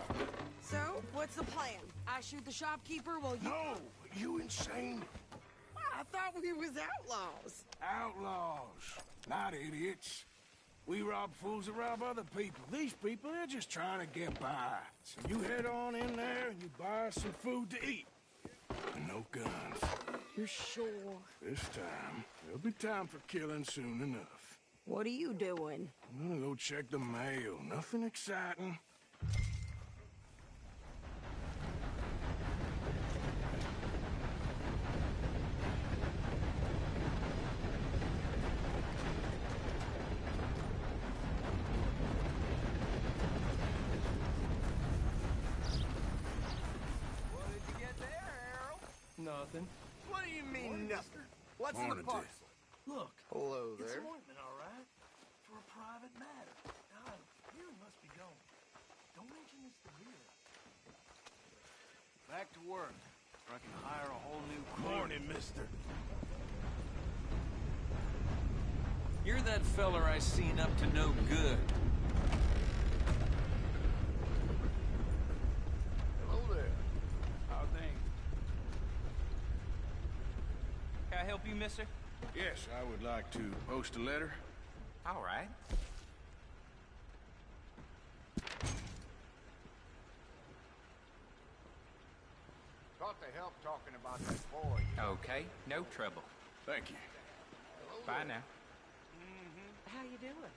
shop. So, what's the plan? I shoot the shopkeeper while you... No! You insane? I thought we was outlaws. Outlaws, not idiots. We rob fools that rob other people. These people, they're just trying to get by. So you head on in there and you buy us some food to eat. And no guns. You're sure? This time, there'll be time for killing soon enough. What are you doing? I'm gonna go check the mail. Nothing exciting. Nothing. What do you mean, nothing? What's in the Morning, parcel? Look. Hello It's there. an ointment, all right? For a private matter. God, you must be going. Don't mention this to Vera. Back to work. Or I can hire a whole new crew. Morning, mister. You're that feller I seen up to no good. Hello there. How things? Can I help you, mister? Yes, I would like to post a letter. All right. Thought to help talking about that boy. Okay, no trouble. Thank you. Hello Bye there. now. How you doing?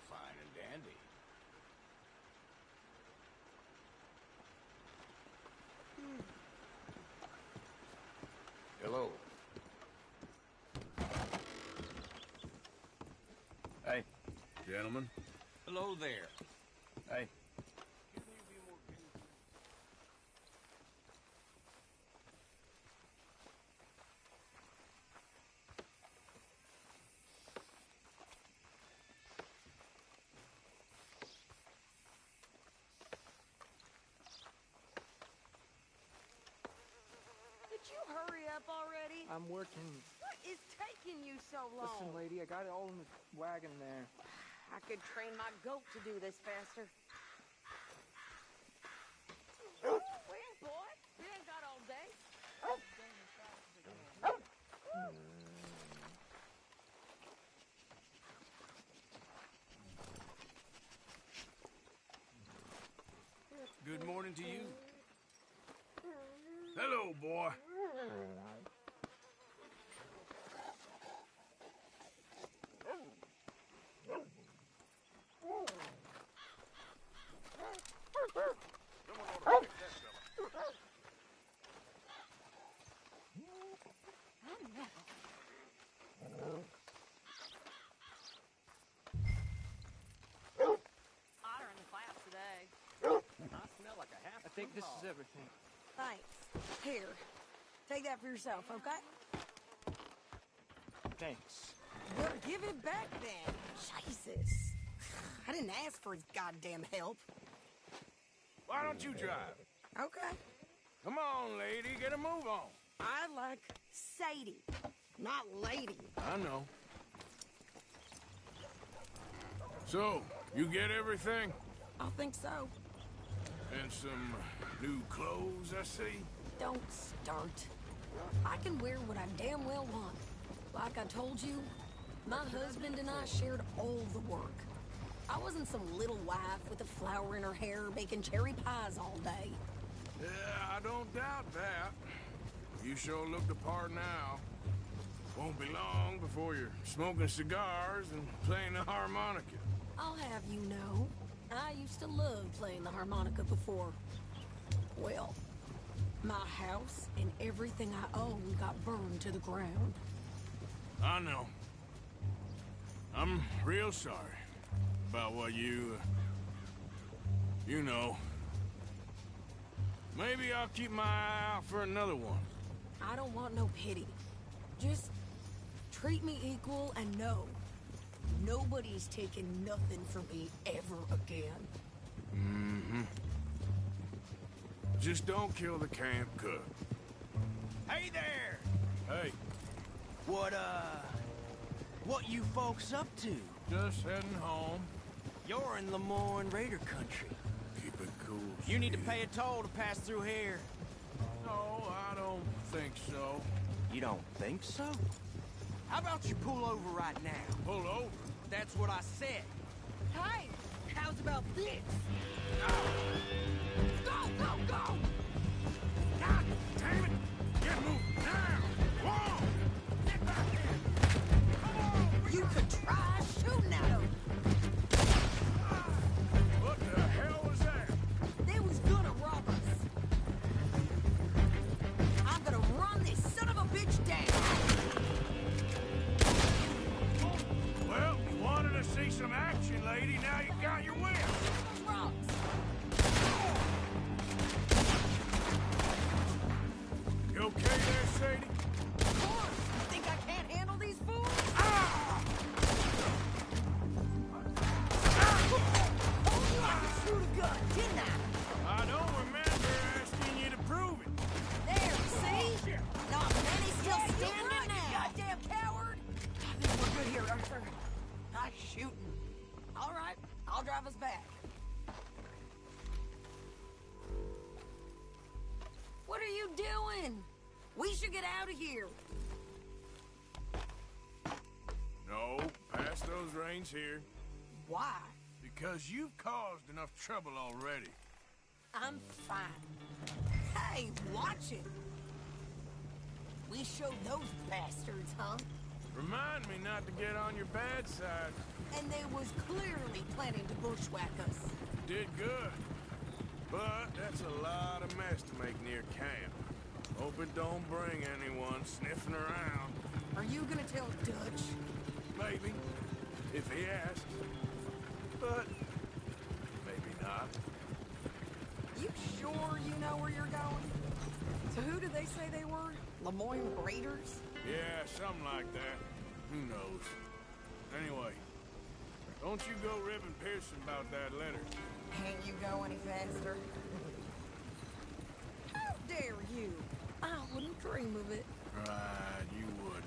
Fine and dandy. Hello. Hey, gentlemen. Hello there. Hey. Did you hurry up already? I'm working. What is taking you so long? Listen, lady, I got it all in the wagon there. I could train my goat to do this faster. Where, boy? We ain't got all day. Good morning to you. Hello, boy. Hotter in the class today. I smell like a half. I think this is everything. Thanks. Here, take that for yourself, okay? Thanks. Well, give it back then. Jesus. I didn't ask for his goddamn help. Why don't you drive? Okay. Come on, lady, get a move on. I like Sadie, not lady. I know. So, you get everything? I think so. And some new clothes, I see? Don't start. I can wear what I damn well want. Like I told you, my husband and I shared all the work. I wasn't some little wife with a flower in her hair baking cherry pies all day. Yeah, I don't doubt that. You sure look the part now. Won't be long before you're smoking cigars and playing the harmonica. I'll have you know, I used to love playing the harmonica before. Well, my house and everything I own got burned to the ground. I know. I'm real sorry about what you know. Maybe I'll keep my eye out for another one. I don't want no pity. Just treat me equal and know nobody's taking nothing from me ever again. Mm-hmm. Just don't kill the camp cook. Hey there! Hey, What you folks up to? just heading home. You're in Lemoyne Raider country. Keep it cool, You need to pay a toll to pass through here. No, I don't think so. You don't think so? How about you pull over right now? Pull over. That's what I said. Hey, how's about this? Go, go, go! God damn it! Get moving now! Whoa! Get back here! Come on! You could try shooting at him. What the hell was that? They was gonna rob us. I'm gonna run this son of a bitch down. Well, you wanted to see some action, lady. Now you got your wish. Rocks. You okay there, Sadie? Of course. You think I can't handle these fools? Ah! Told you I could shoot a gun, didn't I? I don't remember asking you to prove it. There, see? Not many still standing now. You goddamn coward. I think we're good here, Arthur. Nice shooting. All right, I'll drive us back. What are you doing? We should get out of here. No, pass those reins here. Why? Because you've caused enough trouble already. I'm fine. Hey, watch it. We showed those bastards, huh? Remind me not to get on your bad side. And they was clearly planning to bushwhack us. You did good. But that's a lot of mess to make near camp. Hope it don't bring anyone sniffing around. Are you gonna tell Dutch? Maybe, if he asks. But maybe not. You sure you know where you're going? So who did they say they were? Lemoyne Raiders? Yeah, something like that. Who knows? Anyway, don't you go ribbing Pearson about that letter. Can't you go any faster? How dare you? I wouldn't dream of it. Right, you wouldn't.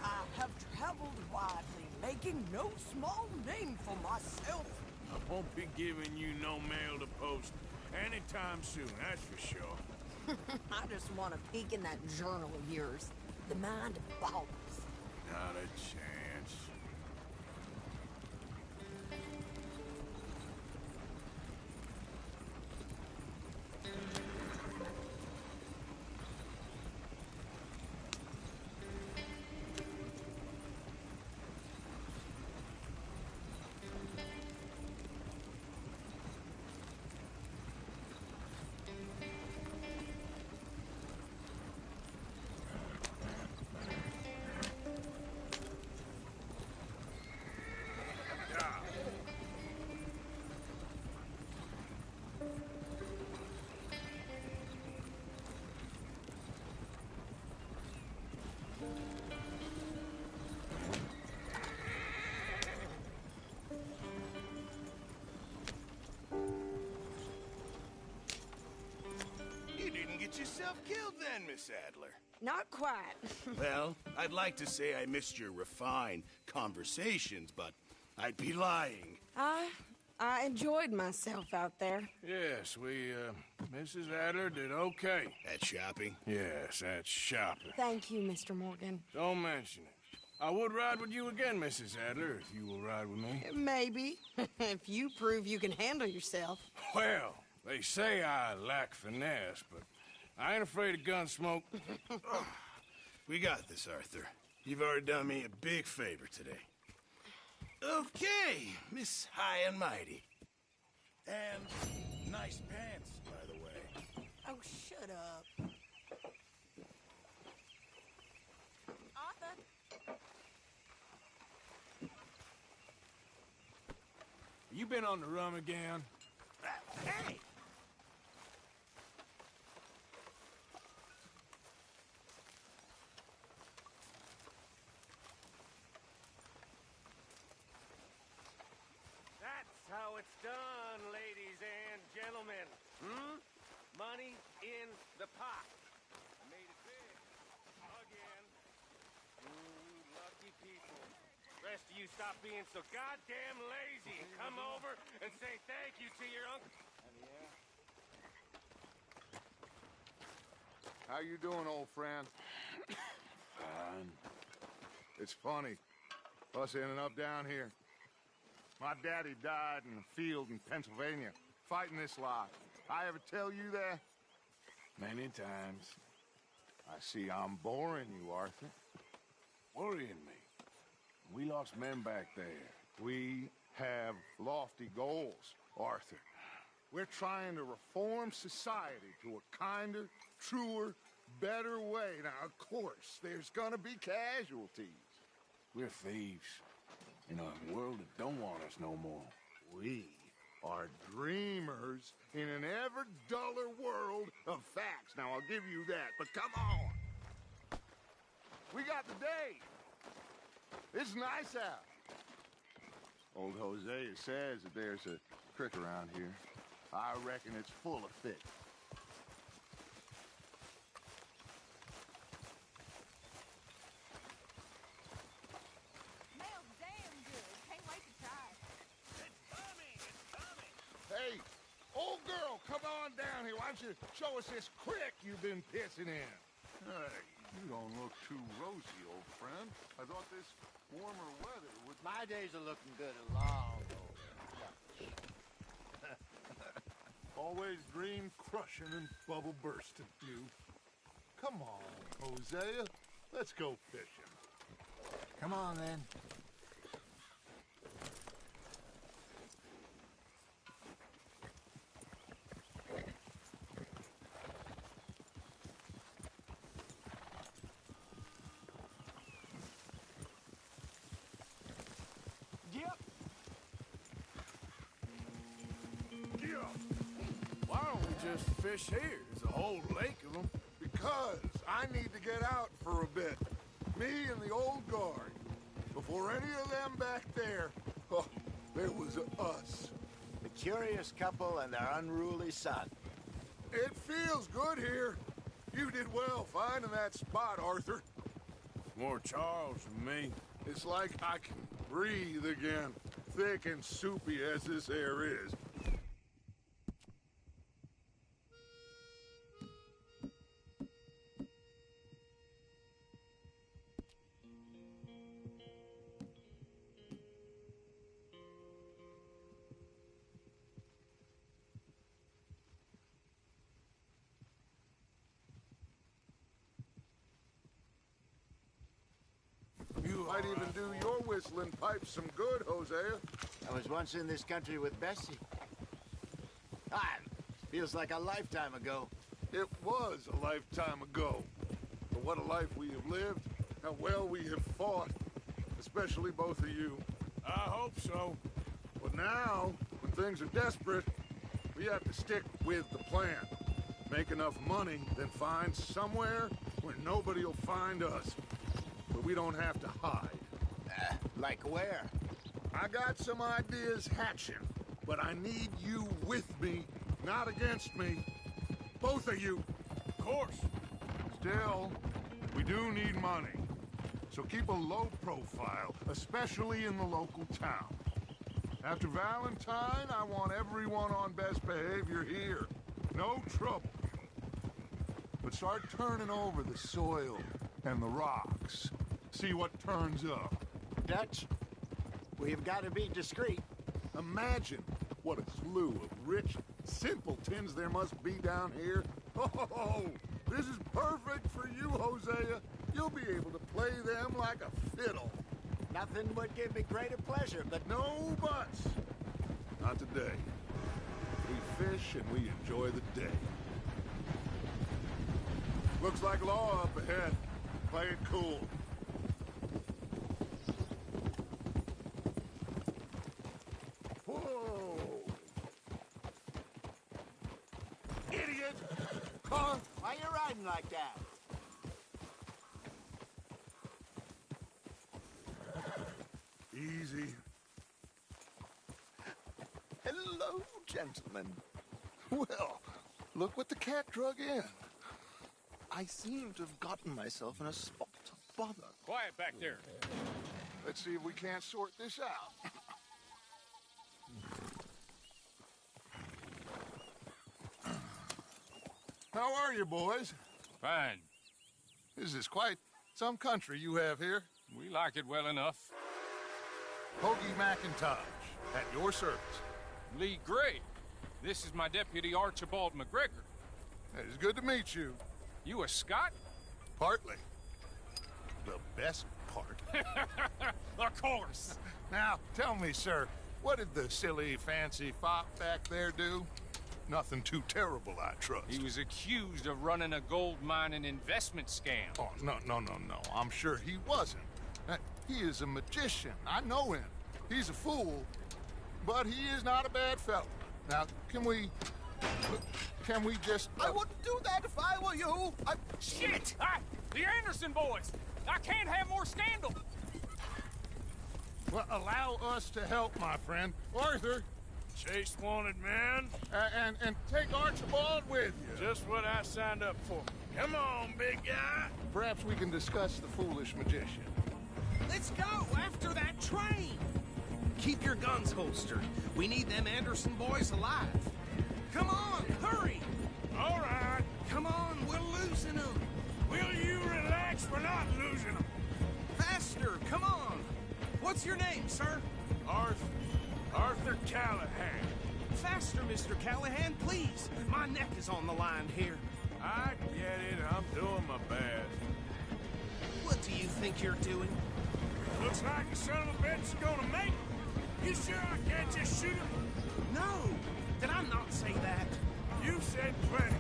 I have traveled widely, making no small name for myself. I won't be giving you no mail to post anytime soon, that's for sure. I just want to peek in that journal of yours. The Mind of Balls. Not a chance. Get yourself killed then, Miss Adler. Not quite. Well, I'd like to say I missed your refined conversations, but I'd be lying. I enjoyed myself out there. Yes, Mrs. Adler did okay. At shopping? Yes, that's shopping. Thank you, Mr. Morgan. Don't mention it. I would ride with you again, Mrs. Adler, if you will ride with me. Maybe. If you prove you can handle yourself. Well, they say I lack finesse, but I ain't afraid of gun smoke. We got this, Arthur. You've already done me a big favor today. Okay, Miss High and Mighty. And nice pants, by the way. Oh, shut up. Arthur? You been on the rum again? Hey! How it's done, ladies and gentlemen. Money in the pot. I made it big. Again. Lucky people. Rest of you stop being so goddamn lazy and come over and say thank you to your uncle. How you doing, old friend? Fine. It's funny, us ending up down here. My daddy died in a field in Pennsylvania, fighting this lot. I ever tell you that? Many times. I see I'm boring you, Arthur. Worrying me. We lost men back there. We have lofty goals, Arthur. We're trying to reform society to a kinder, truer, better way. Now, of course, there's gonna be casualties. We're thieves. In a world that don't want us no more. We are dreamers in an ever duller world of facts. Now, I'll give you that, but come on. We got the day. It's nice out. Old Hosea says that there's a creek around here. I reckon it's full of fish. Smells damn good. Can't wait to try it. It's coming! It's coming! Hey, old girl, come on down here. Why don't you show us this creek you've been pissing in? Hey, you don't look too rosy, old friend. I thought this warmer weather would... My days are looking good along. Always dream crushing and bubble bursting, you. Come on, Hosea. Let's go fishing. Come on, then. Why don't we just fish here? There's a whole lake of them. Because I need to get out for a bit. Me and the old guard. Before any of them back there, oh, there was us. The curious couple and their unruly son. It feels good here. You did well finding that spot, Arthur. More Charles than me. It's like I can breathe again, thick and soupy as this air is. Might even do your whistling pipes some good, Hosea. I was once in this country with Bessie. Ah, feels like a lifetime ago. It was a lifetime ago. But what a life we have lived, how well we have fought. Especially both of you. I hope so. But now, when things are desperate, we have to stick with the plan. Make enough money, then find somewhere where nobody will find us. Where we don't have to hide. Like where? I got some ideas hatching, but I need you with me, not against me. Both of you. Of course. Still, we do need money. So keep a low profile, especially in the local town. After Valentine, I want everyone on best behavior here. No trouble. But start turning over the soil and the rocks. See what turns up. Dutch, we've got to be discreet. Imagine what a slew of rich simpletons there must be down here. Oh, this is perfect for you, Hosea. You'll be able to play them like a fiddle. Nothing would give me greater pleasure, but No buts. Not today. We fish and we enjoy the day. Looks like law up ahead. Play it cool. Whoa! Idiot! Car! why you riding like that? Easy. Hello, gentlemen. Well, look what the cat drug in. I seem to have gotten myself in a spot of bother. Quiet back there. Let's see if we can't sort this out. How are you, boys? Fine. This is quite some country you have here. We like it well enough. Hoagie McIntosh, at your service. Lee Gray. This is my deputy Archibald McGregor. It's good to meet you. You a Scot? Partly. The best part. Of course. Now, tell me, sir, what did the silly, fancy fop back there do? Nothing too terrible, I trust. He was accused of running a gold mining investment scam. Oh, no. I'm sure he wasn't. He is a magician. I know him. He's a fool, but he is not a bad fellow. Now, can we just... I wouldn't do that if I were you. Shit! The Anderson boys! I can't have more scandal! Well, allow us to help, my friend. Arthur! Chase wanted man. And take Archibald with you. Just what I signed up for. Come on, big guy. Perhaps we can discuss the foolish magician. Let's go after that train. Keep your guns holstered. We need them Anderson boys alive. Come on, hurry. All right. Come on, we're losing them. Will you relax? We're not losing them. Faster, come on. What's your name, sir? Arthur Callahan. Faster, Mr. Callahan, please. My neck is on the line here. I get it. I'm doing my best. What do you think you're doing? Looks like the son of a bitch is gonna make it. You sure I can't just shoot him? No. Did I not say that? You said plenty.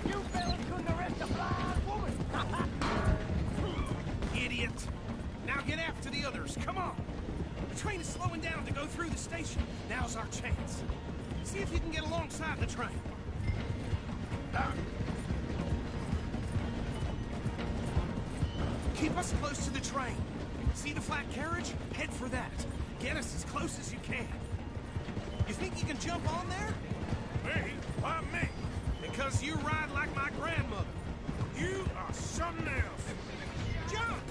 You fellas couldn't arrest a blind woman! Idiot! Now get after the others, come on! The train is slowing down to go through the station. Now's our chance. See if you can get alongside the train. Keep us close to the train. See the flat carriage? Head for that. Get us as close as you can. You think you can jump on there? Me? Why me? Because you ride like my grandmother. You are something else. Jump!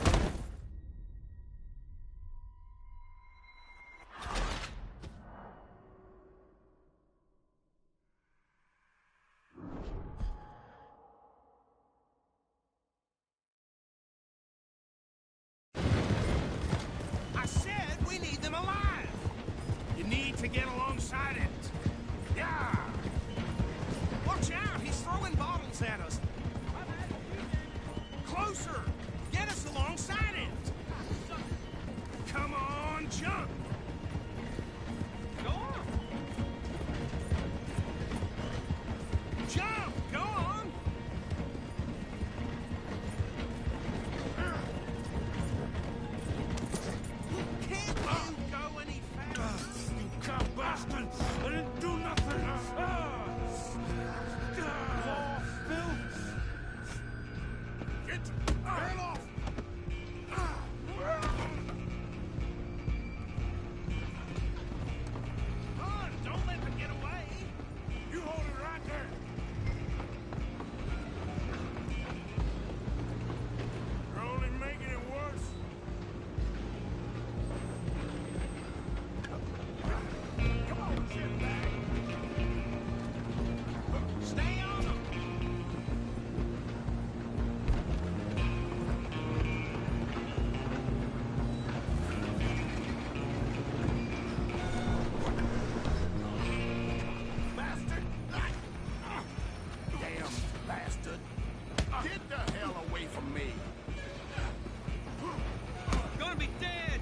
I said we need them alive. You need to get alongside it. Yeah! Watch out, he's throwing bottles at us. Closer! Get us alongside it! Come on, jump! Go on! Jump! Go on! Can't you go any faster? You cop bastard! I didn't do nothing! Get the hell off! Run! Don't let them get away! You hold it right there! You're only making it worse. Come on, sit back! Stay on them! Bastard! Damn bastard! Get the hell away from me! Gonna be dead!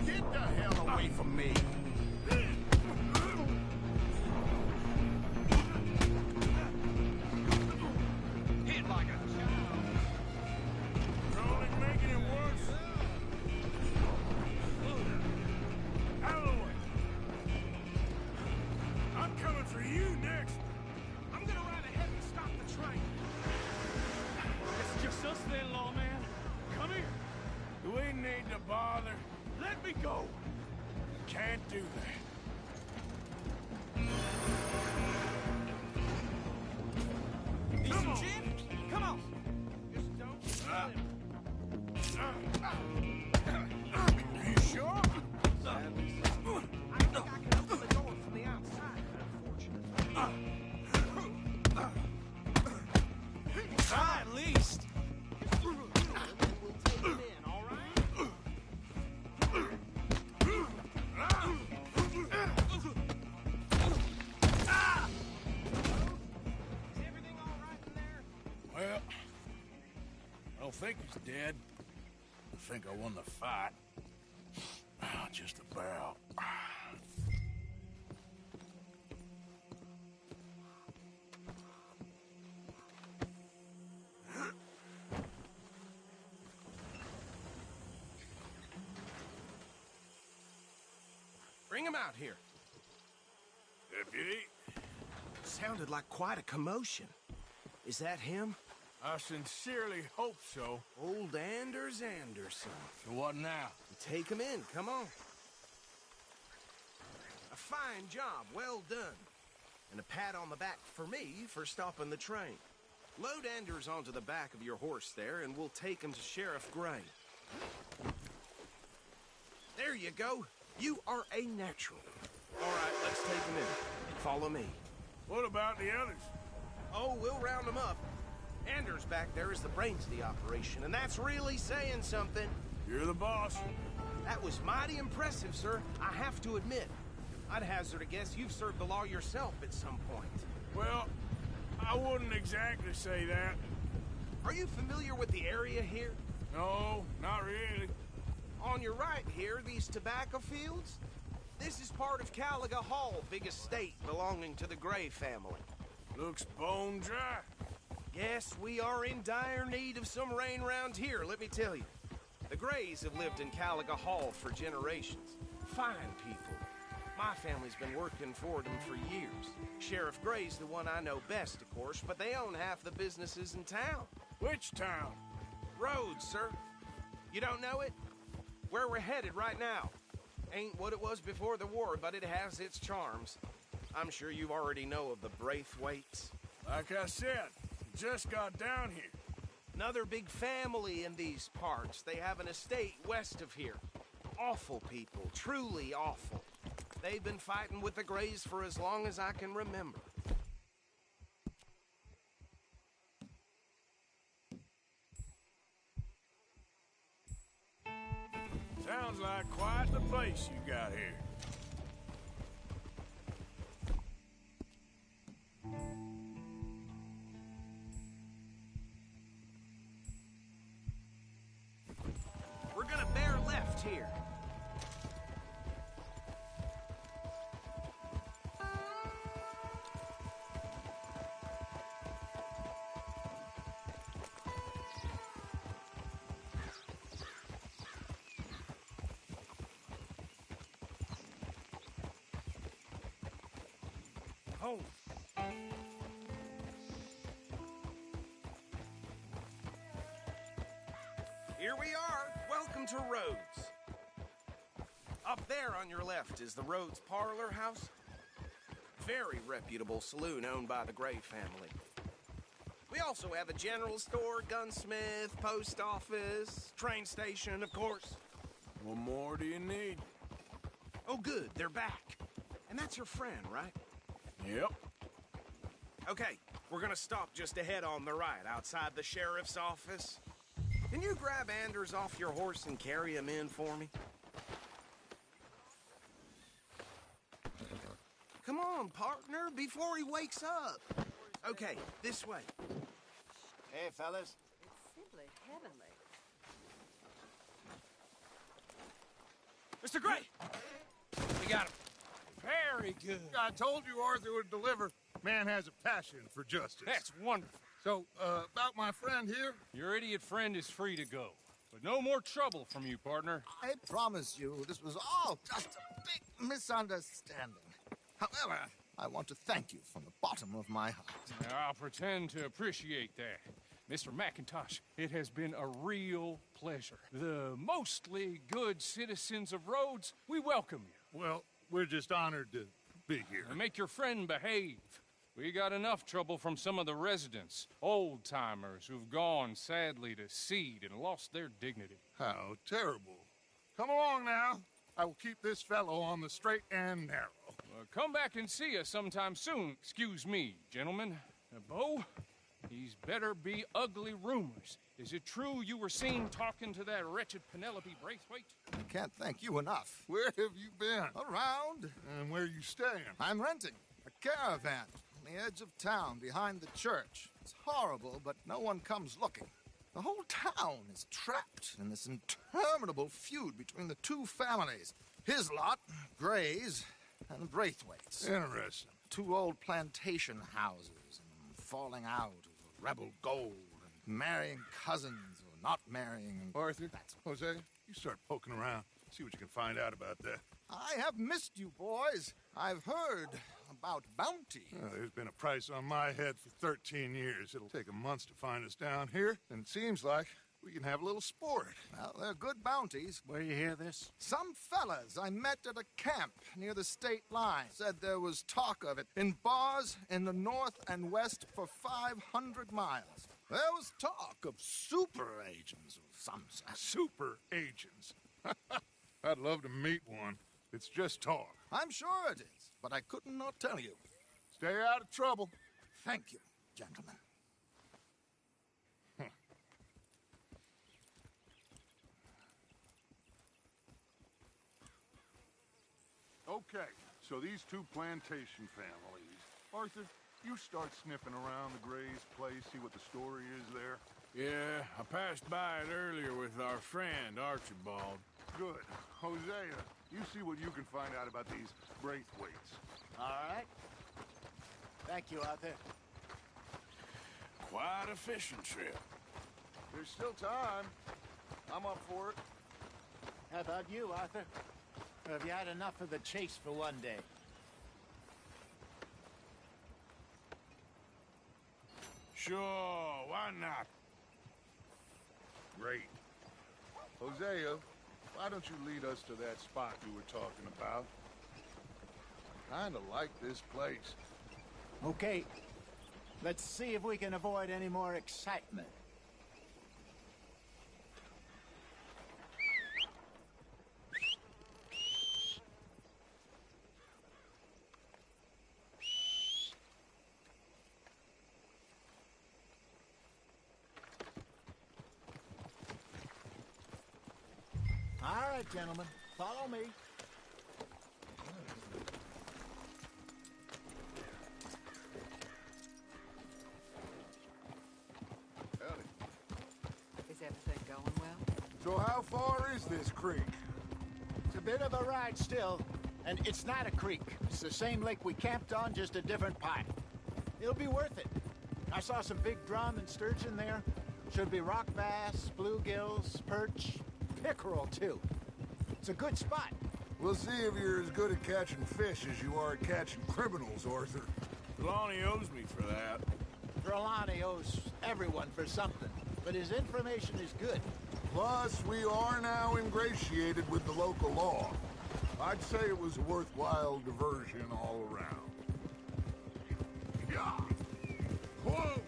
Get the hell away from me! Hit like a child. You're only making it worse. Out of the way. I'm coming for you next. I'm gonna ride ahead and stop the train. It's just us then, lawman. Come here. Do we need to bother? Let me go. Can't do that. Need Come some on. gin? Come on. Just don't kill him. Are you sure? I don't think I can open the door from the outside, unfortunately. Try at least. And then we'll take him in, all right? Is everything all right in there? Well, I don't think he's dead. I think I won the fight. Just about. Bring him out here. Deputy, Sounded like quite a commotion. Is that him? I sincerely hope so. Old Anders Anderson. So what now? Take him in, come on. A fine job, well done. And a pat on the back for me for stopping the train. Load Anders onto the back of your horse there, and we'll take him to Sheriff Gray. There you go. You are a natural. All right, let's take him in. Follow me. What about the others? Oh, we'll round them up. Anders back there is the brains of the operation, and that's really saying something. You're the boss. That was mighty impressive, sir. I have to admit. I'd hazard a guess you've served the law yourself at some point. Well, I wouldn't exactly say that. Are you familiar with the area here? No, not really. On your right here, these tobacco fields? This is part of Caliga Hall, big estate belonging to the Gray family. Looks bone dry. Yes, we are in dire need of some rain round here, let me tell you. The Grays have lived in Caliga Hall for generations. Fine people. My family's been working for them for years. Sheriff Gray's the one I know best, of course, but they own half the businesses in town. Which town? Rhodes, sir. You don't know it? Where we're headed right now. Ain't what it was before the war, but it has its charms. I'm sure you already know of the Braithwaites. Like I said, just got down here. Another big family in these parts. They have an estate west of here. Awful people, truly awful. They've been fighting with the Grays for as long as I can remember. Sounds like quite the place you got here. We're gonna bear left here. Oh. Here we are. Welcome to Rhodes. Up there on your left is the Rhodes Parlor House. Very reputable saloon owned by the Gray family. We also have a general store, gunsmith, post office, train station, of course. What more do you need? Oh, good. They're back. And that's your friend, right? Yep. Okay, we're gonna stop just ahead on the right, outside the sheriff's office. Can you grab Anders off your horse and carry him in for me? Come on, partner, before he wakes up. Okay, this way. Hey, fellas. It's simply heavenly. Mr. Gray! We got him. Very good. I told you Arthur would deliver. Man has a passion for justice. That's wonderful. So, about my friend here? Your idiot friend is free to go. But no more trouble from you, partner. I promise you, this was all just a big misunderstanding. However, I want to thank you from the bottom of my heart. I'll pretend to appreciate that. Mr. McIntosh, it has been a real pleasure. The mostly good citizens of Rhodes, we welcome you. Well, we're just honored to be here. And make your friend behave. We got enough trouble from some of the residents, old-timers who've gone, sadly, to seed and lost their dignity. How terrible. Come along now. I will keep this fellow on the straight and narrow. Come back and see us sometime soon. Excuse me, gentlemen. Bo, these better be ugly rumors. Is it true you were seen talking to that wretched Penelope Braithwaite? I can't thank you enough. Where have you been? Around. And where you staying? I'm renting a caravan on the edge of town behind the church. It's horrible, but no one comes looking. The whole town is trapped in this interminable feud between the two families. His lot, Gray's, and Braithwaite's. Interesting. Two old plantation houses, and falling out over rebel gold, and marrying cousins or not marrying. Arthur, Jose, you start poking around. See what you can find out about that. I have missed you, boys. I've heard about bounty. There's been a price on my head for 13 years. It'll take a month to find us down here, and it seems like we can have a little sport. Well, they're good bounties. Where you hear this? Some fellas I met at a camp near the state line said there was talk of it in bars in the north and west for 500 miles. There was talk of super agents of some sort. Super agents. I'd love to meet one. It's just talk. I'm sure it is, but I couldn't not tell you. Stay out of trouble. Thank you, gentlemen. Okay, so these two plantation families. Arthur, you start sniffing around the Gray's place, see what the story is there. Yeah, I passed by it earlier with our friend, Archibald. Good. Hosea, you see what you can find out about these Braithwaites. All right. Thank you, Arthur. Quite a fishing trip. There's still time. I'm up for it. How about you, Arthur? Or have you had enough of the chase for one day? Sure, why not? Great. Hosea, why don't you lead us to that spot you were talking about? Kinda like this place. Okay. Let's see if we can avoid any more excitement. All right, gentlemen, follow me. Howdy. Is everything going well? So how far is this creek? It's a bit of a ride still, and it's not a creek. It's the same lake we camped on, just a different part. It'll be worth it. I saw some big drum and sturgeon there. Should be rock bass, bluegills, perch, pickerel, too. It's a good spot. We'll see if you're as good at catching fish as you are at catching criminals, Arthur. Trelawney owes me for that. Trelawney owes everyone for something, but his information is good. Plus, we are now ingratiated with the local law. I'd say it was a worthwhile diversion all around. Yeah! Whoa!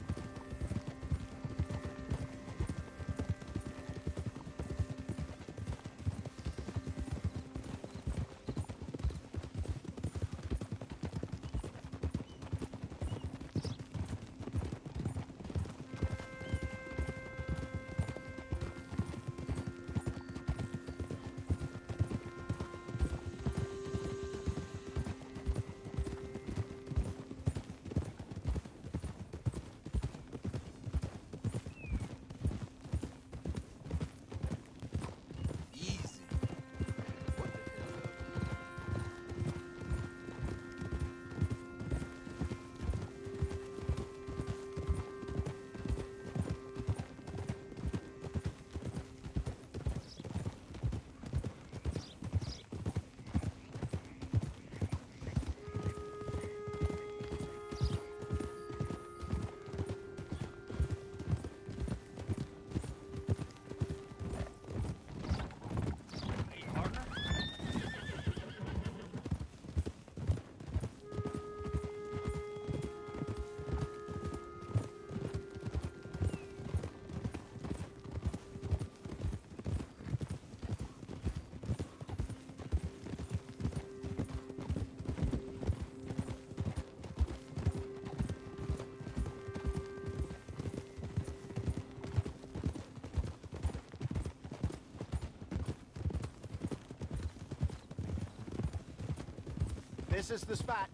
This is the spot.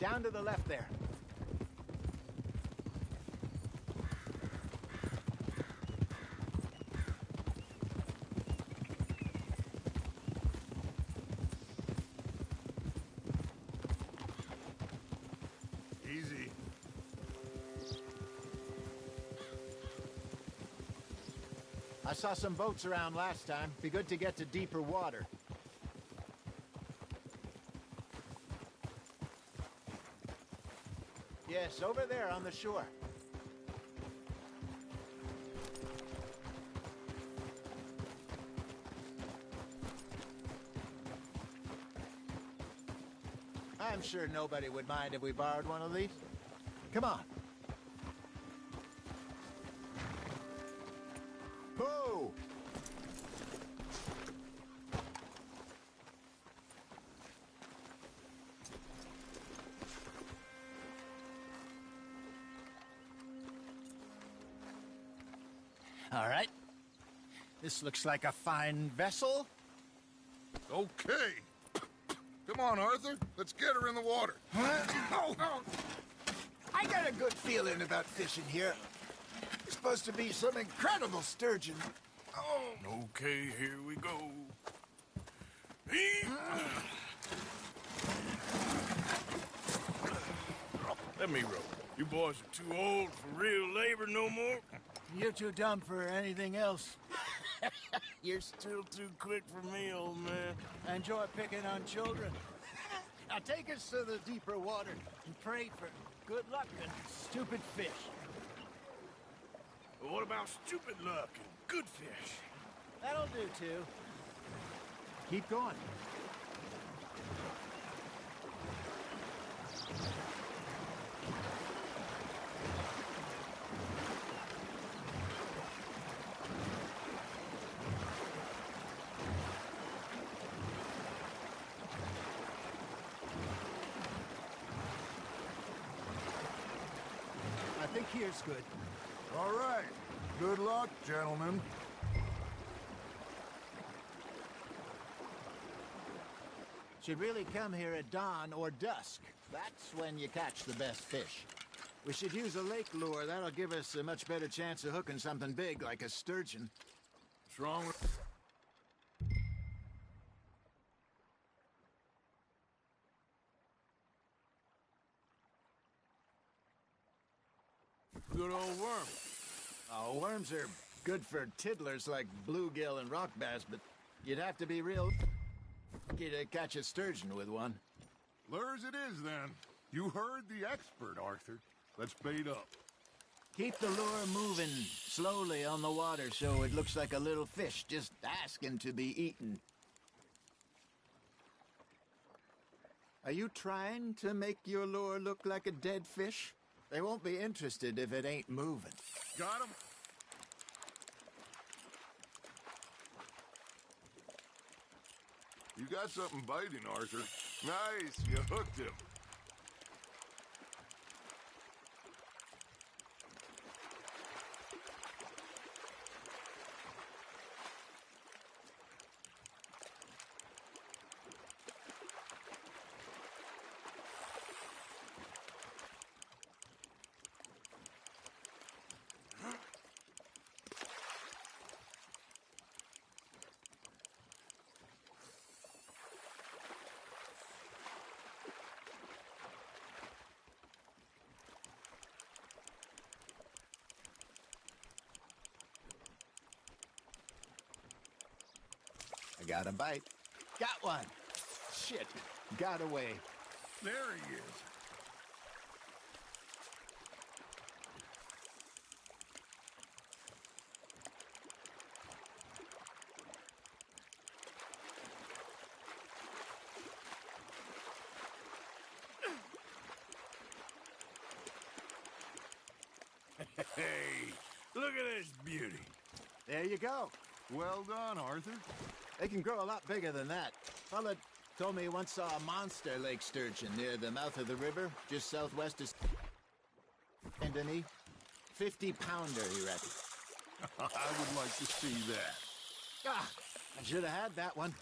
Down to the left there. Easy. I saw some boats around last time. Be good to get to deeper water. Yes, over there on the shore. I'm sure nobody would mind if we borrowed one of these. Come on. Whoa! All right. This looks like a fine vessel. Okay. Come on, Arthur. Let's get her in the water. Oh. I got a good feeling about fishing here. It's supposed to be some incredible sturgeon. Oh. Okay, here we go. Let me row. You boys are too old for real labor no more. You're too dumb for anything else. You're still too quick for me, old man. I enjoy picking on children. Now take us to the deeper water and pray for good luck and stupid fish. But what about stupid luck and good fish? That'll do, too. Keep going. I think here's good. All right. Good luck, gentlemen. Should really come here at dawn or dusk. That's when you catch the best fish. We should use a lake lure. That'll give us a much better chance of hooking something big like a sturgeon. What's wrong with... Good old worm. Oh, worms are good for tiddlers like bluegill and rock bass, but you'd have to be real lucky to catch a sturgeon with one. Lures it is, then. You heard the expert, Arthur. Let's bait up. Keep the lure moving slowly on the water so it looks like a little fish just asking to be eaten. Are you trying to make your lure look like a dead fish? They won't be interested if it ain't moving. Got him. You got something biting, Arthur. Nice, you hooked him. I got a bite. Got one. Shit. Got away. There he is. Hey, look at this beauty. There you go. Well done, Arthur. They can grow a lot bigger than that. Fella told me he once saw a monster lake sturgeon near the mouth of the river, just southwest of Anthony. 50-pounder, he reckons. I would like to see that. I should have had that one.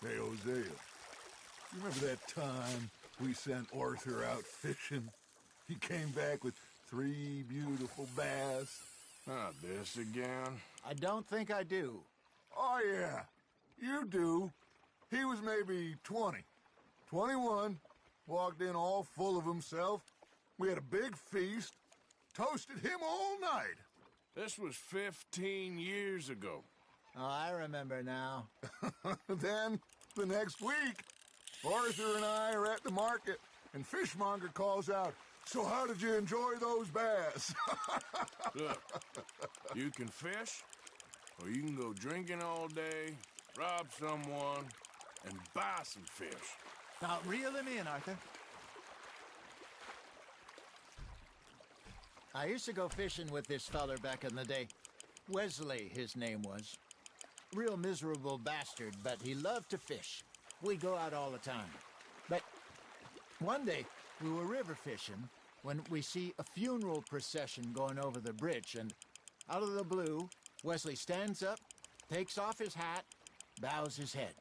Hey, Hosea. You remember that time we sent Arthur out fishing. He came back with 3 beautiful bass. Not this again. I don't think I do. Oh, yeah. You do. He was maybe 20. 21. Walked in all full of himself. We had a big feast. Toasted him all night. This was 15 years ago. Oh, I remember now. Then, the next week, Arthur and I are at the market, and Fishmonger calls out, "So how did you enjoy those bass?" Look, you can fish, or you can go drinking all day, rob someone, and buy some fish. Now, reel him in, Arthur. I used to go fishing with this feller back in the day. Wesley, his name was. Real miserable bastard, but he loved to fish. We'd go out all the time. But one day, we were river fishing when we see a funeral procession going over the bridge, and out of the blue, Wesley stands up, takes off his hat, bows his head.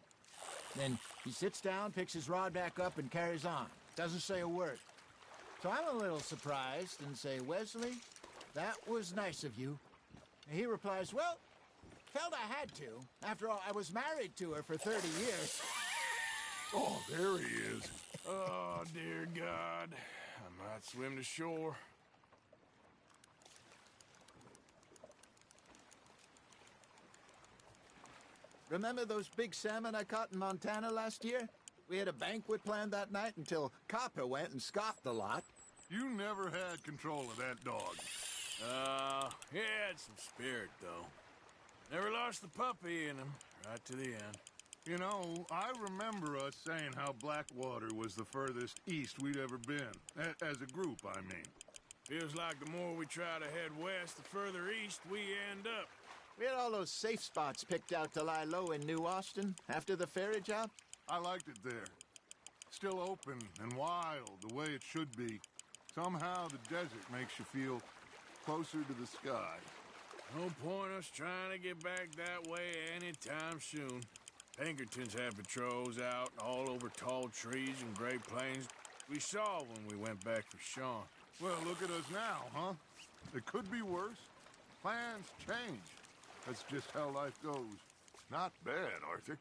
Then he sits down, picks his rod back up, and carries on. Doesn't say a word. So I'm a little surprised and say, "Wesley, that was nice of you." And he replies, "Well, felt I had to. After all, I was married to her for 30 years. Oh, there he is. Oh, dear God. I might swim to shore. Remember those big salmon I caught in Montana last year? We had a banquet planned that night until Copper went and scoffed the lot. You never had control of that dog. He had some spirit, though. Never lost the puppy in him, right to the end. You know, I remember us saying how Blackwater was the furthest east we'd ever been. As a group, I mean. Feels like the more we try to head west, the further east we end up. We had all those safe spots picked out to lie low in New Austin after the ferry job. I liked it there. Still open and wild, the way it should be. Somehow the desert makes you feel closer to the sky. No point us trying to get back that way anytime soon. Pinkertons had patrols out all over tall trees and Great Plains. We saw when we went back for Sean. Well, look at us now, huh? It could be worse. Plans change. That's just how life goes. Not bad, Arthur.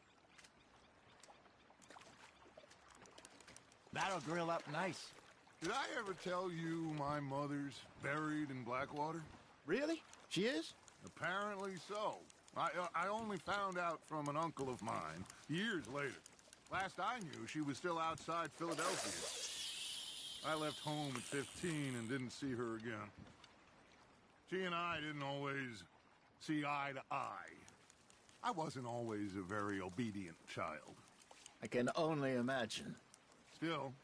That'll grill up nice. Did I ever tell you my mother's buried in Blackwater? Really? She is? Apparently so. I only found out from an uncle of mine years later. Last I knew, she was still outside Philadelphia. I left home at 15 and didn't see her again. She and I didn't always see eye to eye. I wasn't always a very obedient child. I can only imagine. Still,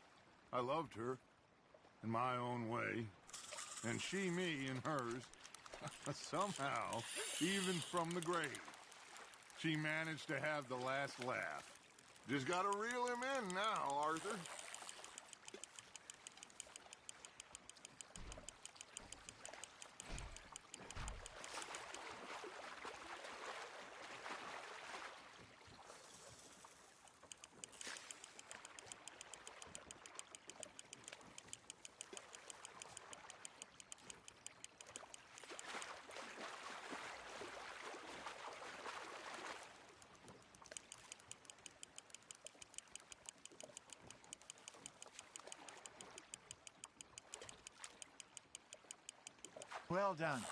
I loved her in my own way, and she me in hers. Somehow, even from the grave, she managed to have the last laugh. Just gotta reel him in now, Arthur. Well done.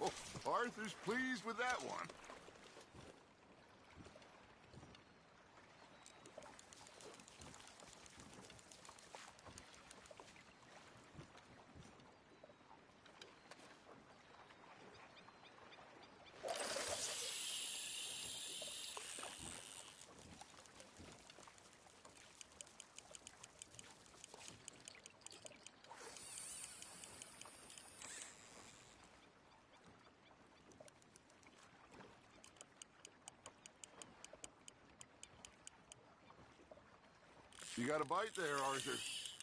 Oh, Arthur's pleased with that one. You got a bite there, Arthur.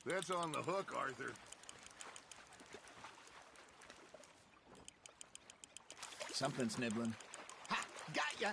That's on the hook, Arthur. Something's nibbling. Ha! Got ya!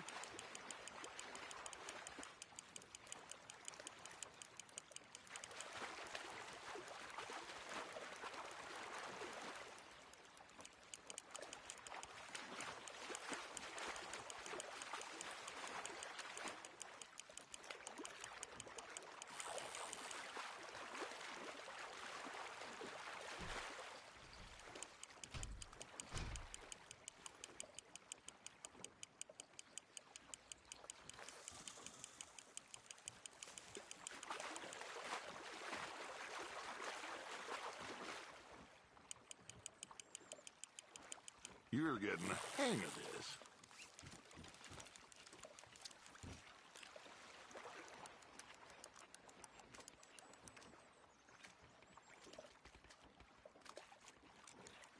You're getting the hang of this.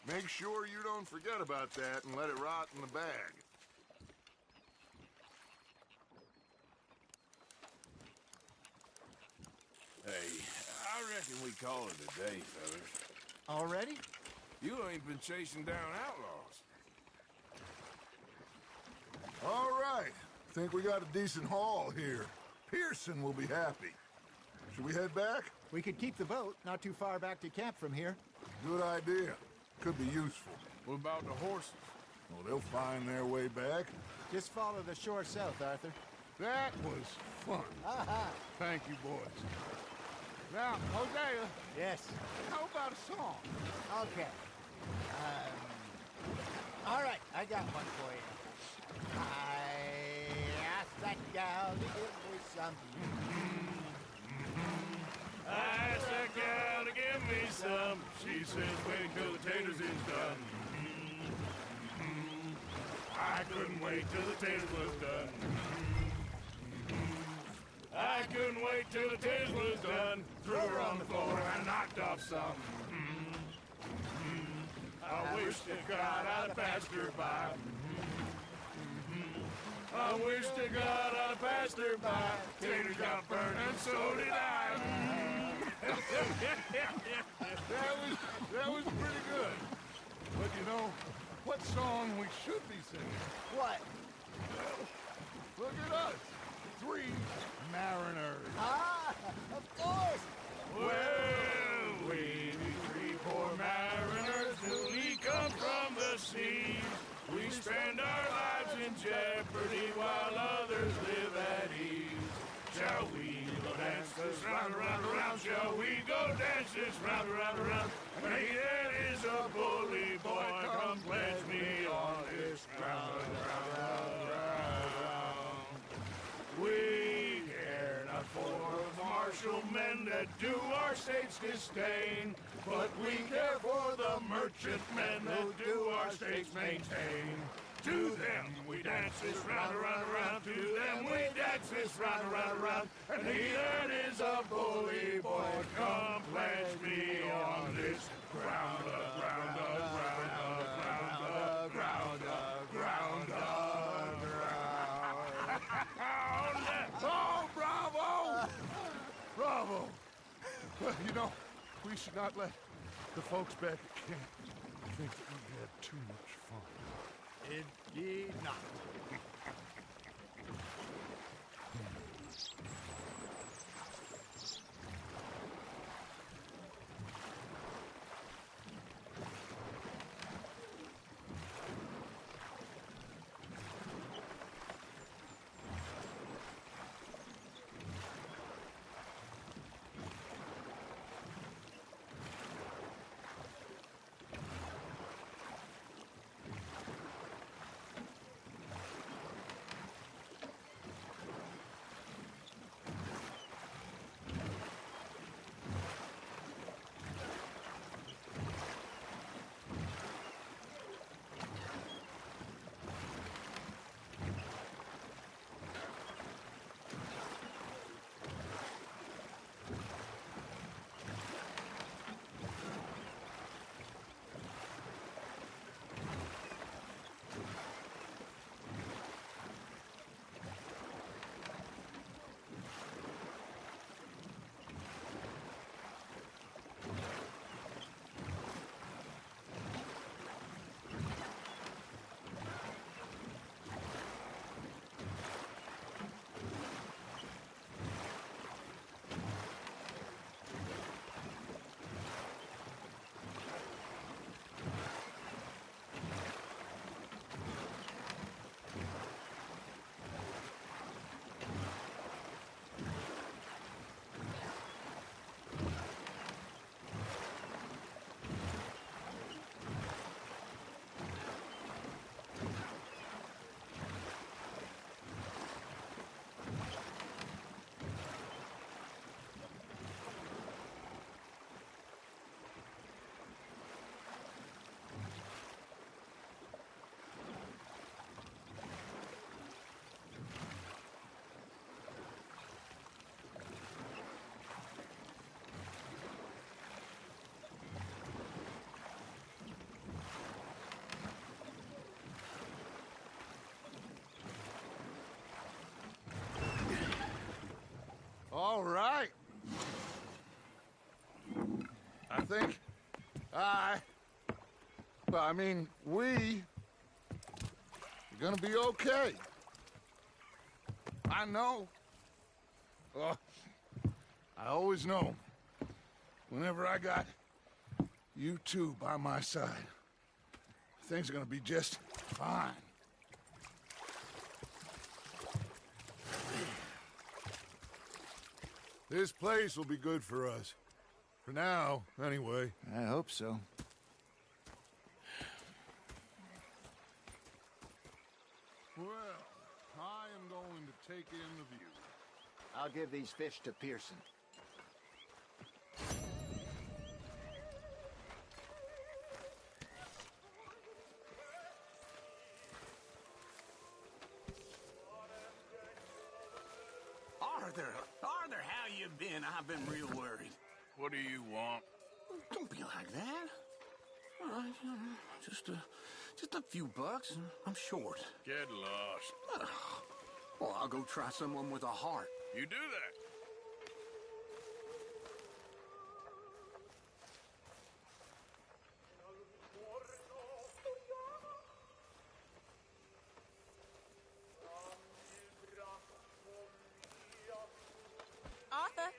Make sure you don't forget about that and let it rot in the bag. Hey, I reckon we call it a day, fellas. Already? You ain't been chasing down outlaws. All right. Think we got a decent haul here. Pearson will be happy. Should we head back? We could keep the boat not too far back to camp from here. Good idea. Could be useful. What about the horses? Well, they'll find their way back. Just follow the shore south, Arthur. That was fun. Aha! Thank you, boys. Now, Hosea. Yes. How about a song? Okay. All right, I got one for you. I asked that gal to give me some. I asked that gal to give me some. She says, wait till the taters is done. I couldn't wait till the taters was done. I couldn't wait till the taters was done. Threw her on the floor and knocked off some. I wish to God I'd passed her by. I wish to God I'd passed her by. Taters got burned and so did I. That was pretty good. But you know, what song we should be singing? What? Look at us. 3 mariners. Ah, of course. Well, we 3 poor mariners newly come from the seas. We spend our lives in jeopardy while others live at ease. Shall we go dance this round, around, around? Shall we go dance this round, around, around? And he that is a bully boy, come pledge me on this ground, ground. We care not for martial men that do our state's disdain, but we care for the merchant men that do our state's maintain. To them we dance this round, around, around. To them we dance this round, around, around. And he that is a bully boy, come pledge me on this ground, ground, ground, ground, ground, ground, ground. Oh, bravo! Bravo! Well, you know, we should not let the folks back at camp think that we had too much fun. Indeed not. think we are gonna be okay. I know. Oh, I always know. Whenever I got you two by my side, things are gonna be just fine. This place will be good for us. For now, anyway. I hope so. Well, I am going to take in the view. I'll give these fish to Pearson. Arthur, how you been? I've been real worried. What do you want? Don't be like that. All right, just a few bucks. I'm short. Get lost. Well, I'll go try someone with a heart. You do that. Arthur?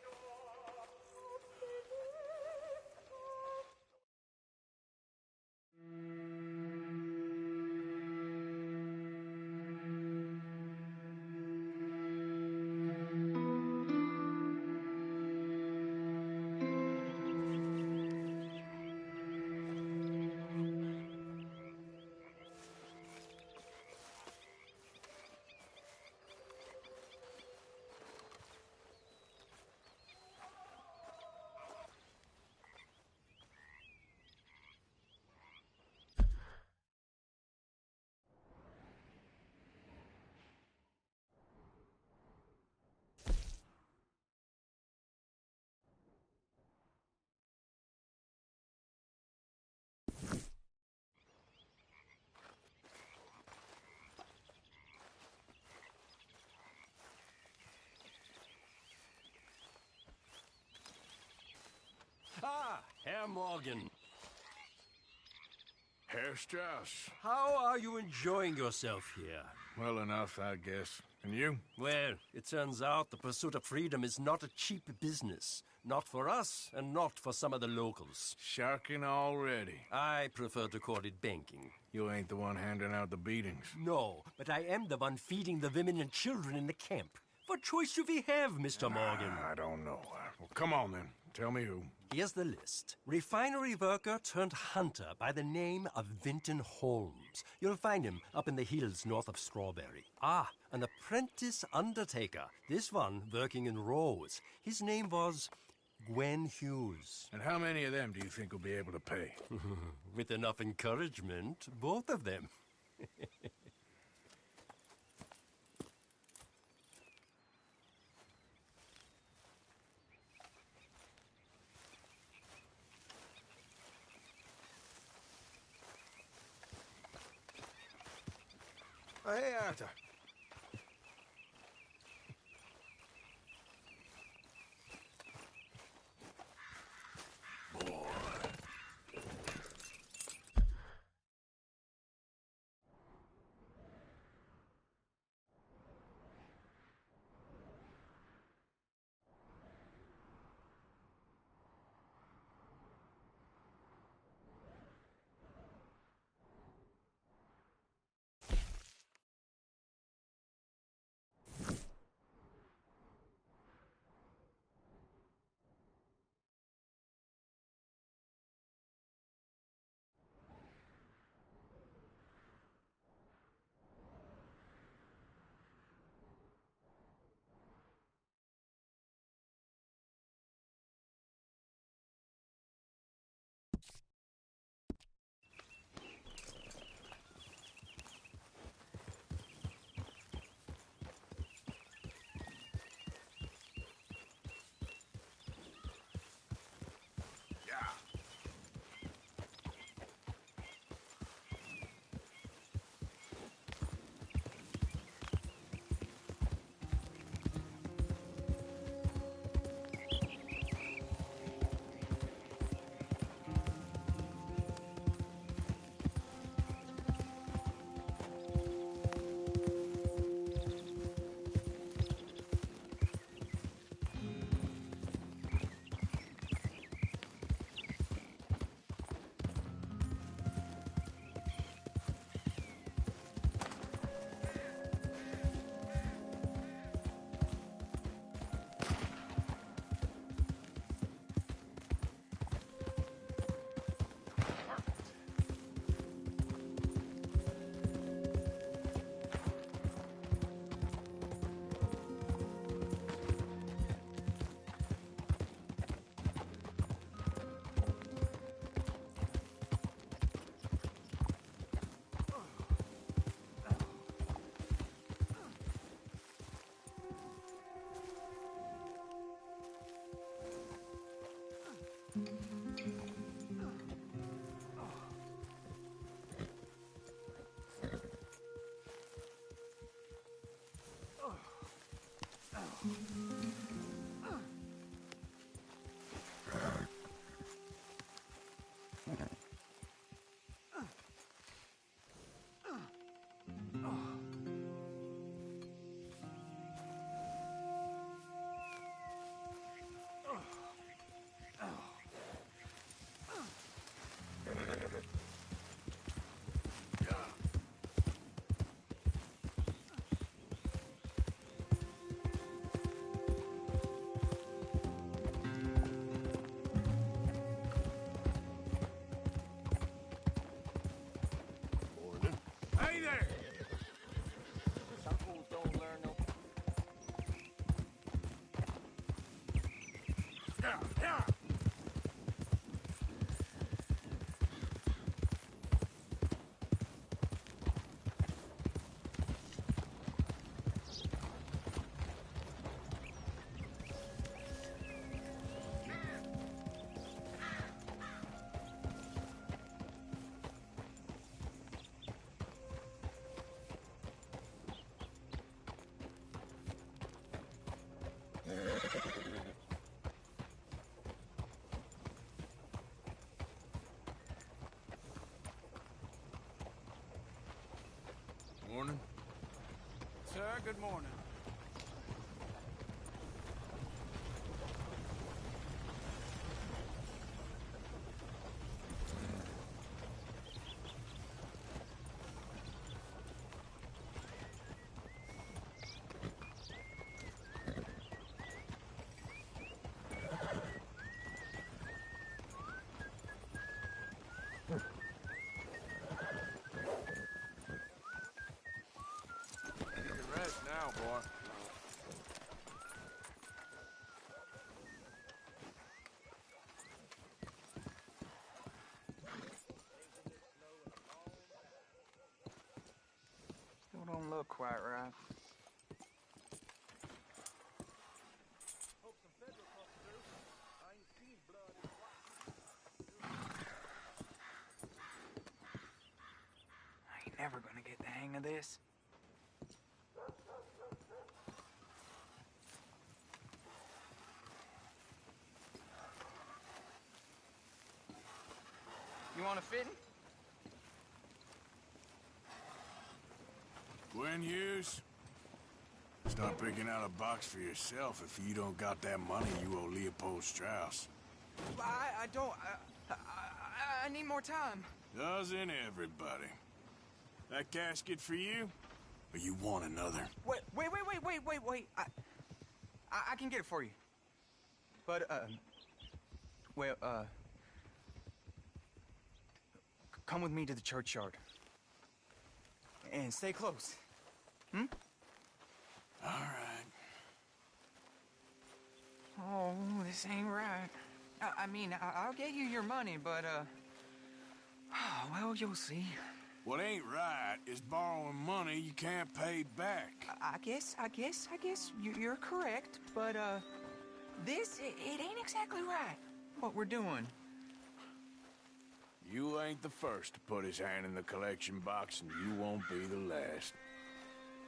Ah, Herr Morgan. Herr Strauss. How are you enjoying yourself here? Well enough, I guess. And you? Well, it turns out the pursuit of freedom is not a cheap business. Not for us, and not for some of the locals. Sharking already. I prefer to call it banking. You ain't the one handing out the beatings. No, but I am the one feeding the women and children in the camp. What choice do we have, Mr. Morgan? I don't know. Well, come on then. Tell me who. Here's the list. Refinery worker turned hunter by the name of Vinton Holmes. You'll find him up in the hills north of Strawberry. Ah, an apprentice undertaker. This one working in Rose. His name was Gwen Hughes. And how many of them do you think will be able to pay? With enough encouragement, both of them. Hey, Arthur. Hey there! Some fools don't learn no... Yeah. Morning. Sir, good morning. You can rest now, boy. Still don't look quite right. I ain't never gonna get the hang of this. You want a fitting? Gwen Hughes, start picking out a box for yourself. If you don't got that money, you owe Leopold Strauss. I don't. I need more time. Doesn't everybody? That casket for you? Or you want another? Wait. I can get it for you. But, come with me to the churchyard. And stay close. Hmm? All right. Oh, this ain't right. I mean, I'll get you your money, but, well, you'll see. What ain't right is borrowing money you can't pay back. I guess you're correct, but, it ain't exactly right, what we're doing. You ain't the first to put his hand in the collection box, and you won't be the last.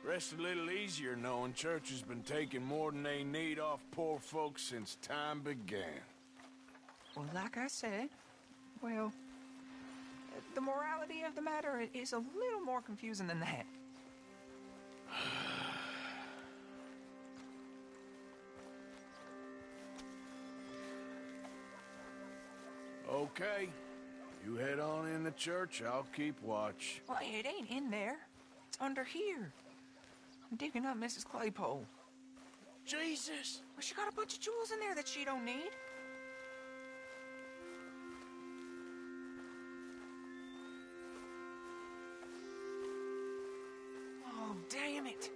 Rest a little easier knowing church has been taking more than they need off poor folks since time began. Well, like I said, well, the morality of the matter is a little more confusing than that. Okay. You head on in the church, I'll keep watch. Well, it ain't in there. It's under here. I'm digging up Mrs. Claypole. Jesus! Well, she got a bunch of jewels in there that she don't need. Oh, damn it.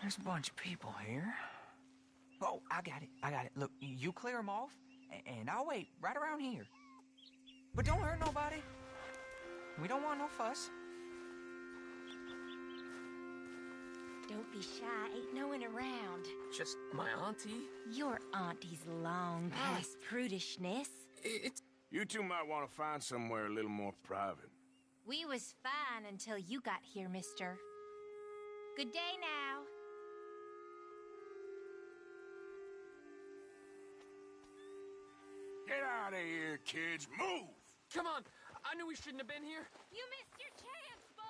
There's a bunch of people here. Oh, I got it. Look, you clear them off, and I'll wait right around here. But don't hurt nobody. We don't want no fuss. Don't be shy. Ain't no one around. Just my auntie. Your auntie's long past prudishness. You two might want to find somewhere a little more private. We was fine until you got here, mister. Good day now. Get out of here, kids. Move! Come on. I knew we shouldn't have been here. You missed your chance, boy!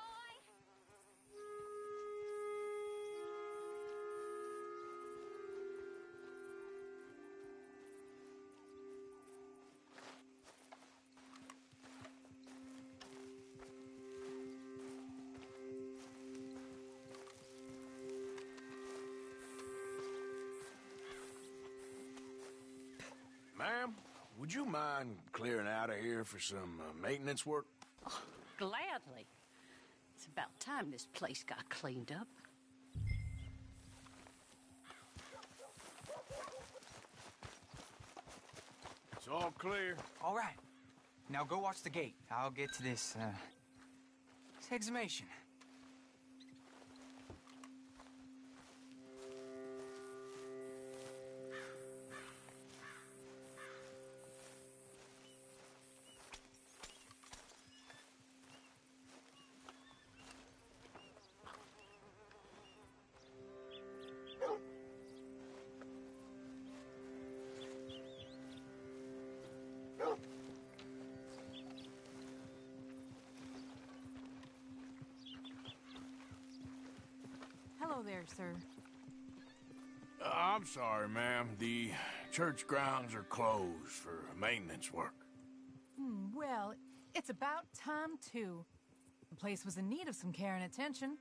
Ma'am, would you mind clearing out of here for some maintenance work? Oh, gladly. It's about time this place got cleaned up. It's all clear. All right. Now go watch the gate. I'll get to this exhumation. Hello there, sir. I'm sorry, ma'am. The church grounds are closed for maintenance work. Well, it's about time, too. The place was in need of some care and attention.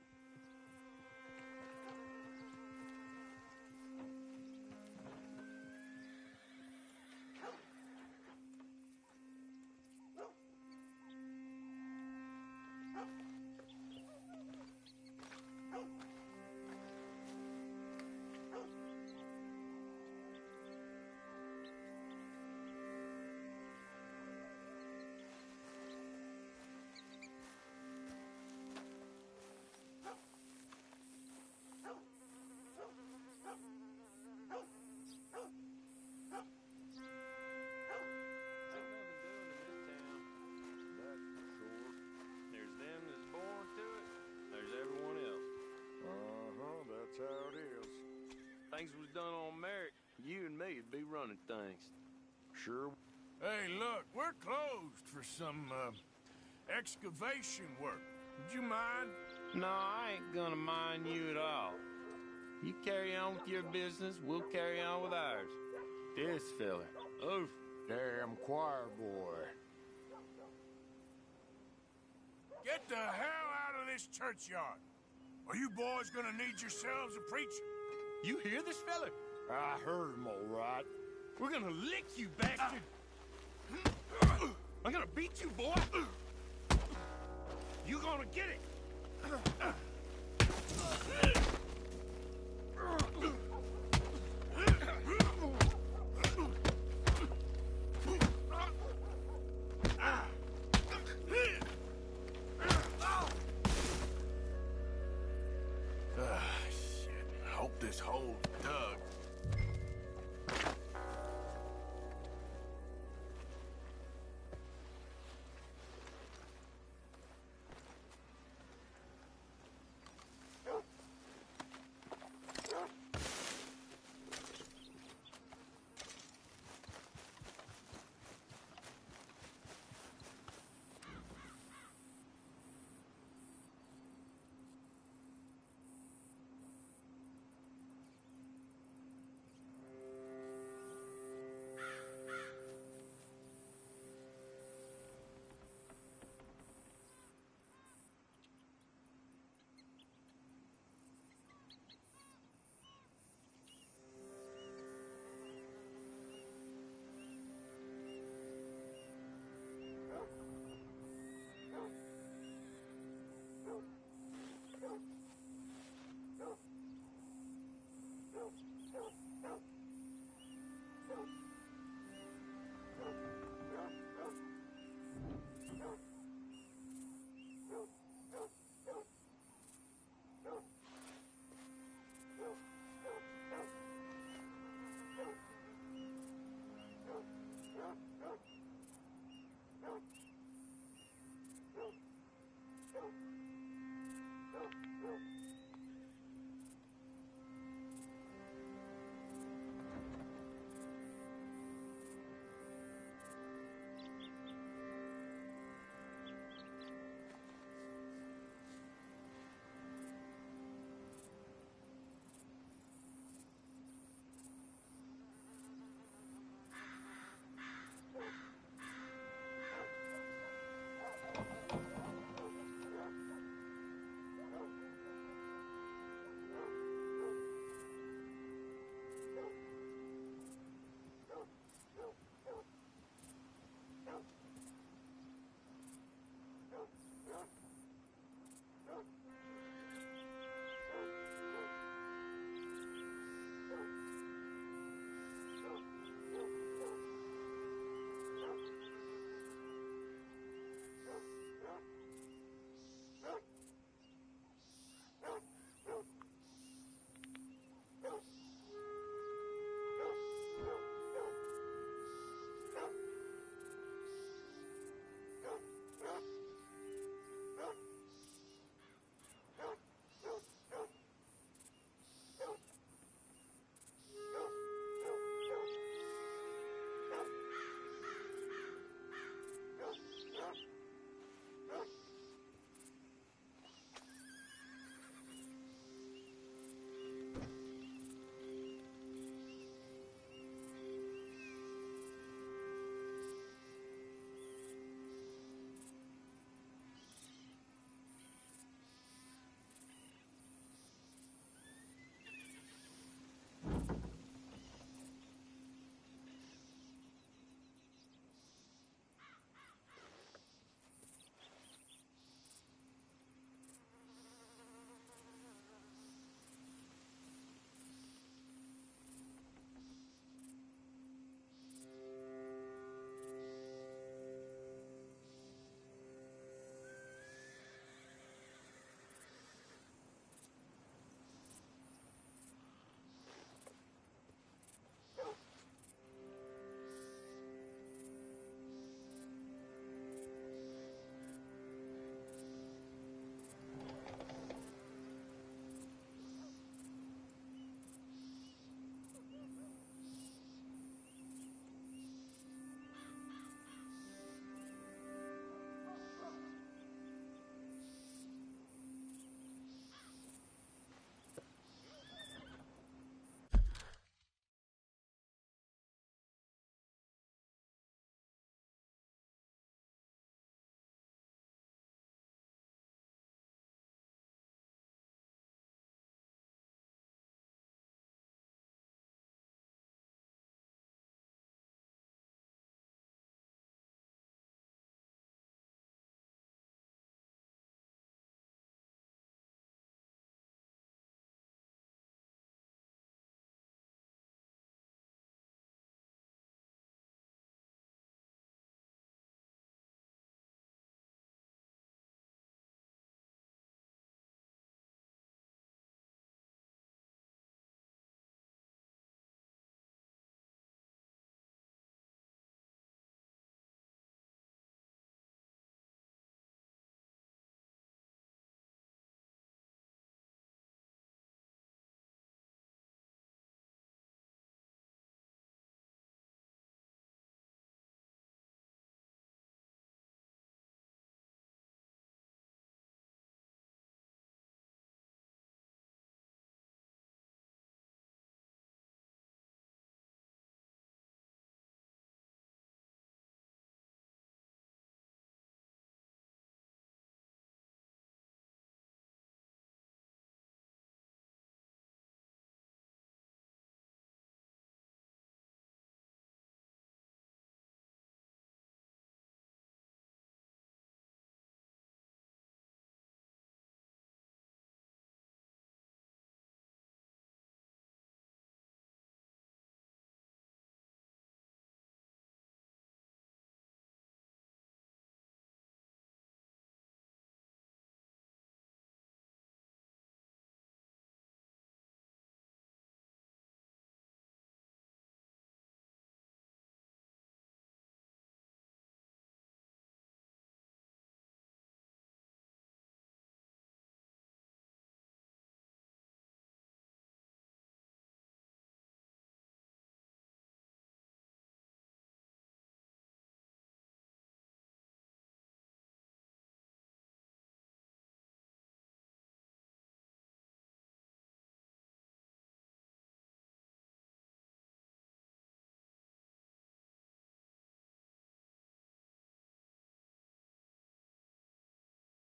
There's them that's born to it. There's everyone else. That's how it is. Things was done on merit. You and me would be running things. Sure. Hey, look, we're closed for some excavation work. Would you mind? No, I ain't gonna mind you at all. You carry on with your business, we'll carry on with ours. This fella. Oof. Damn choir boy. Get the hell out of this churchyard. Are you boys gonna need yourselves a preacher? You hear this fella? I heard him all right. We're gonna lick you, bastard! I'm gonna beat you, boy! You gonna get it! Shit. Hope this hole's dug.